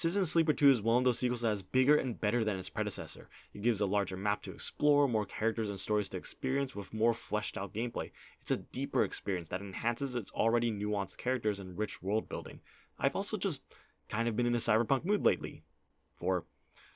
Citizen Sleeper 2 is one of those sequels that is bigger and better than its predecessor. It gives a larger map to explore, more characters and stories to experience with more fleshed out gameplay. It's a deeper experience that enhances its already nuanced characters and rich world building. I've also just kind of been in a cyberpunk mood lately. For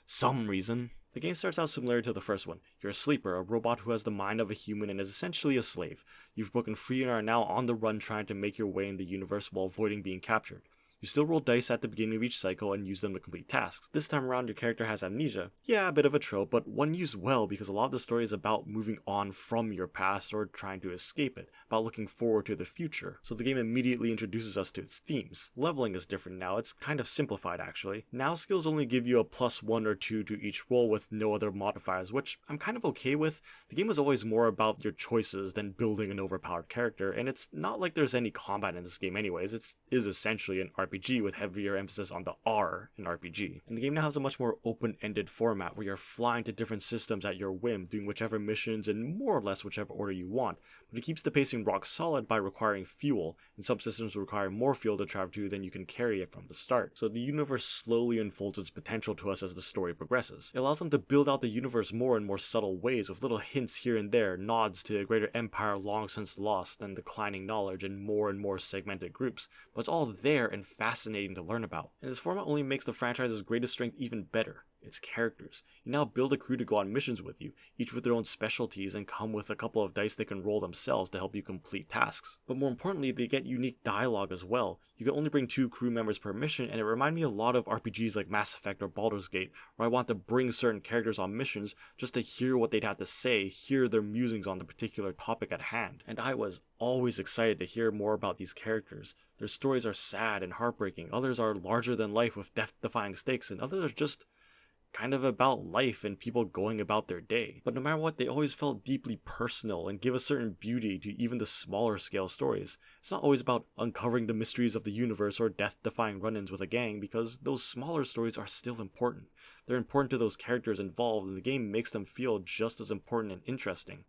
some reason. The game starts out similar to the first one. You're a sleeper, a robot who has the mind of a human and is essentially a slave. You've broken free and are now on the run trying to make your way in the universe while avoiding being captured. You still roll dice at the beginning of each cycle and use them to complete tasks. This time around, your character has amnesia. Yeah, a bit of a trope, but one used well because a lot of the story is about moving on from your past or trying to escape it, about looking forward to the future. So the game immediately introduces us to its themes. Leveling is different now, it's kind of simplified actually. Now skills only give you a +1 or 2 to each roll with no other modifiers, which I'm kind of okay with. The game was always more about your choices than building an overpowered character, and it's not like there's any combat in this game anyways. It is essentially an RPG with heavier emphasis on the R in RPG. And the game now has a much more open-ended format where you're flying to different systems at your whim, doing whichever missions in more or less whichever order you want. But it keeps the pacing rock solid by requiring fuel, and some systems require more fuel to travel to than you can carry it from the start. So the universe slowly unfolds its potential to us as the story progresses. It allows them to build out the universe more in more subtle ways, with little hints here and there, nods to a greater empire long since lost and declining knowledge in more and more segmented groups. But it's all there and fascinating to learn about. And this format only makes the franchise's greatest strength even better. Its characters. You now build a crew to go on missions with you, each with their own specialties and come with a couple of dice they can roll themselves to help you complete tasks. But more importantly, they get unique dialogue as well. You can only bring 2 crew members per mission, and it reminded me a lot of RPGs like Mass Effect or Baldur's Gate, where I want to bring certain characters on missions just to hear what they'd have to say, hear their musings on the particular topic at hand. And I was always excited to hear more about these characters. Their stories are sad and heartbreaking, others are larger than life with death-defying stakes, and others are just kind of about life and people going about their day. But no matter what, they always felt deeply personal and give a certain beauty to even the smaller scale stories. It's not always about uncovering the mysteries of the universe or death-defying run-ins with a gang, because those smaller stories are still important. They're important to those characters involved, and the game makes them feel just as important and interesting.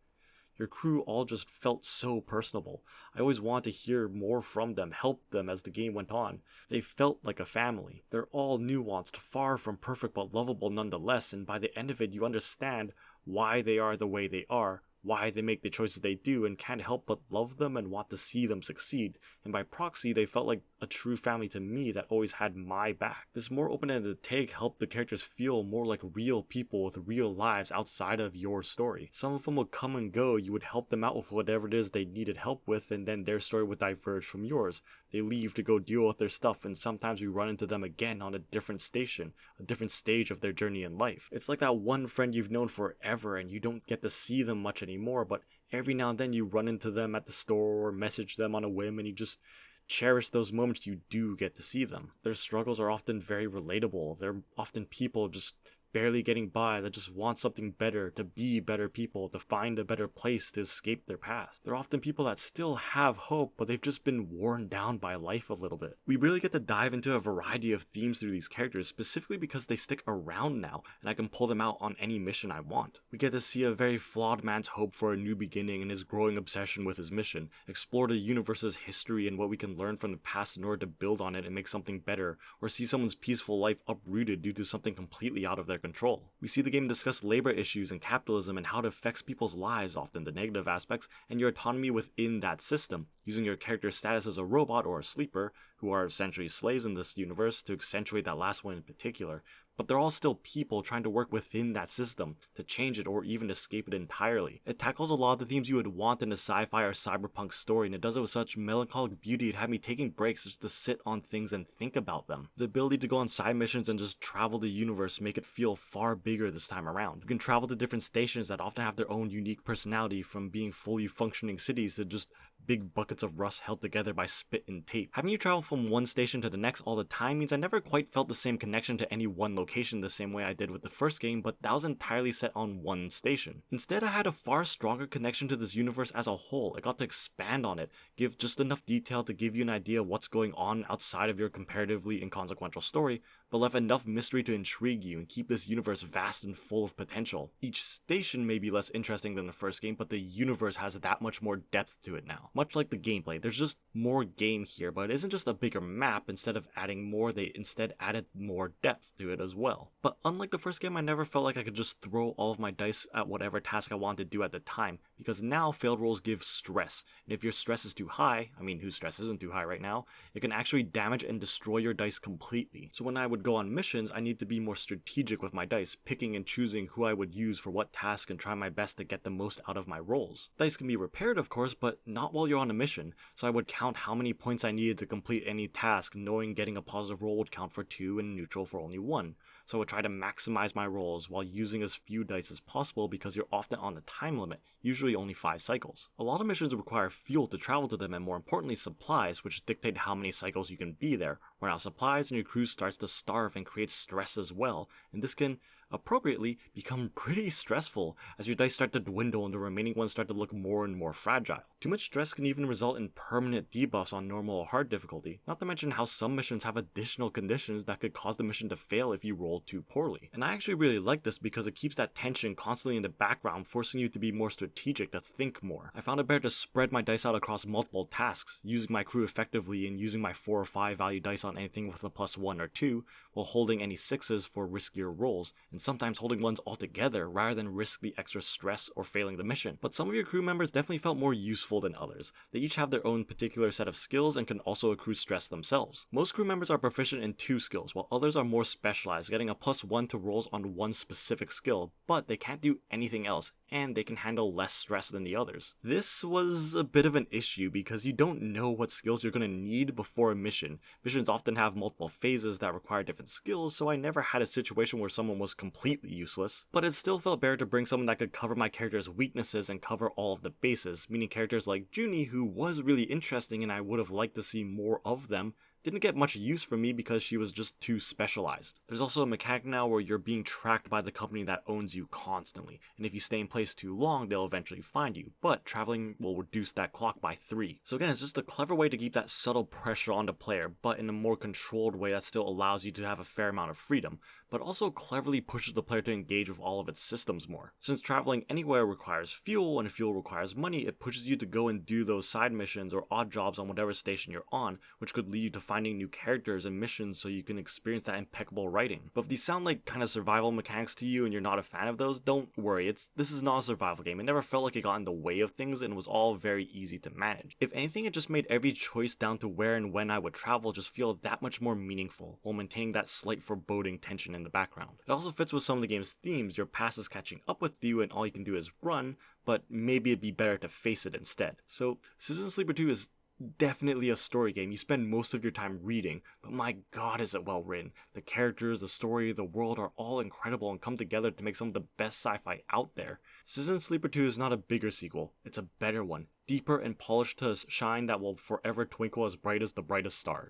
Your crew all just felt so personable. I always wanted to hear more from them, help them as the game went on. They felt like a family. They're all nuanced, far from perfect but lovable nonetheless, and by the end of it you understand why they are the way they are, why they make the choices they do, and can't help but love them and want to see them succeed. And by proxy, they felt like a true family to me that always had my back. This more open-ended take helped the characters feel more like real people with real lives outside of your story. Some of them would come and go, you would help them out with whatever it is they needed help with, and then their story would diverge from yours. They leave to go deal with their stuff, and sometimes we run into them again on a different station, a different stage of their journey in life. It's like that one friend you've known forever and you don't get to see them much anymore, but every now and then you run into them at the store or message them on a whim, and you just cherish those moments you do get to see them. Their struggles are often very relatable. They're often people just barely getting by that just want something better, to be better people, to find a better place, to escape their past. They're often people that still have hope, but they've just been worn down by life a little bit. We really get to dive into a variety of themes through these characters, specifically because they stick around now, and I can pull them out on any mission I want. We get to see a very flawed man's hope for a new beginning and his growing obsession with his mission, explore the universe's history and what we can learn from the past in order to build on it and make something better, or see someone's peaceful life uprooted due to something completely out of their control. We see the game discuss labor issues and capitalism and how it affects people's lives, often the negative aspects, and your autonomy within that system, using your character's status as a robot or a sleeper, who are essentially slaves in this universe, to accentuate that last one in particular. But they're all still people trying to work within that system, to change it or even escape it entirely. It tackles a lot of the themes you would want in a sci-fi or cyberpunk story, and it does it with such melancholic beauty it had me taking breaks just to sit on things and think about them. The ability to go on side missions and just travel the universe make it feel far bigger this time around. You can travel to different stations that often have their own unique personality, from being fully functioning cities to just big buckets of rust held together by spit and tape. Having you travel from one station to the next all the time means I never quite felt the same connection to any one location the same way I did with the first game, but that was entirely set on one station. Instead, I had a far stronger connection to this universe as a whole. I got to expand on it, give just enough detail to give you an idea of what's going on outside of your comparatively inconsequential story, but left enough mystery to intrigue you and keep this universe vast and full of potential. Each station may be less interesting than the first game, but the universe has that much more depth to it now. Much like the gameplay, there's just more game here, but it isn't just a bigger map. Instead of adding more, they instead added more depth to it as well. But unlike the first game, I never felt like I could just throw all of my dice at whatever task I wanted to do at the time, because now failed rolls give stress, and if your stress is too high, I mean whose stress isn't too high right now, it can actually damage and destroy your dice completely. So when I would go on missions, I need to be more strategic with my dice, picking and choosing who I would use for what task and try my best to get the most out of my rolls. Dice can be repaired of course, but not while you're on a mission, so I would count how many points I needed to complete any task, knowing getting a positive roll would count for 2 and neutral for only 1. So I would try to maximize my rolls while using as few dice as possible because you're often on a time limit, usually only 5 cycles. A lot of missions require fuel to travel to them and more importantly supplies, which dictate how many cycles you can be there. Run out of supplies and your crew starts to starve and creates stress as well, and this can appropriately become pretty stressful as your dice start to dwindle and the remaining ones start to look more and more fragile. Too much stress can even result in permanent debuffs on normal or hard difficulty, not to mention how some missions have additional conditions that could cause the mission to fail if you roll too poorly. And I actually really like this because it keeps that tension constantly in the background, forcing you to be more strategic, to think more. I found it better to spread my dice out across multiple tasks, using my crew effectively and using my 4 or 5 value dice on anything with a +1 or 2, while holding any 6s for riskier rolls, and sometimes holding 1s altogether rather than risk the extra stress or failing the mission. But some of your crew members definitely felt more useful than others. They each have their own particular set of skills and can also accrue stress themselves. Most crew members are proficient in 2 skills, while others are more specialized, getting a +1 to rolls on one specific skill, but they can't do anything else, and they can handle less stress than the others. This was a bit of an issue because you don't know what skills you're going to need before a mission. Missions often have multiple phases that require different skills, so I never had a situation where someone was completely useless, but it still felt better to bring someone that could cover my character's weaknesses and cover all of the bases, meaning characters like Junie, who was really interesting and I would have liked to see more of them, didn't get much use from me because she was just too specialized. There's also a mechanic now where you're being tracked by the company that owns you constantly, and if you stay in place too long, they'll eventually find you, but traveling will reduce that clock by 3. So again, it's just a clever way to keep that subtle pressure on the player, but in a more controlled way that still allows you to have a fair amount of freedom, but also cleverly pushes the player to engage with all of its systems more. Since traveling anywhere requires fuel, and fuel requires money, it pushes you to go and do those side missions or odd jobs on whatever station you're on, which could lead you to finding new characters and missions so you can experience that impeccable writing. But if these sound like kind of survival mechanics to you and you're not a fan of those, don't worry, this is not a survival game. It never felt like it got in the way of things and was all very easy to manage. If anything, it just made every choice down to where and when I would travel just feel that much more meaningful, while maintaining that slight foreboding tension in the background. It also fits with some of the game's themes. Your past is catching up with you and all you can do is run, but maybe it'd be better to face it instead. So Citizen Sleeper 2 is definitely a story game. You spend most of your time reading, but my god is it well written. The characters, the story, the world are all incredible and come together to make some of the best sci-fi out there. Citizen Sleeper 2 is not a bigger sequel, it's a better one, deeper and polished to a shine that will forever twinkle as bright as the brightest stars.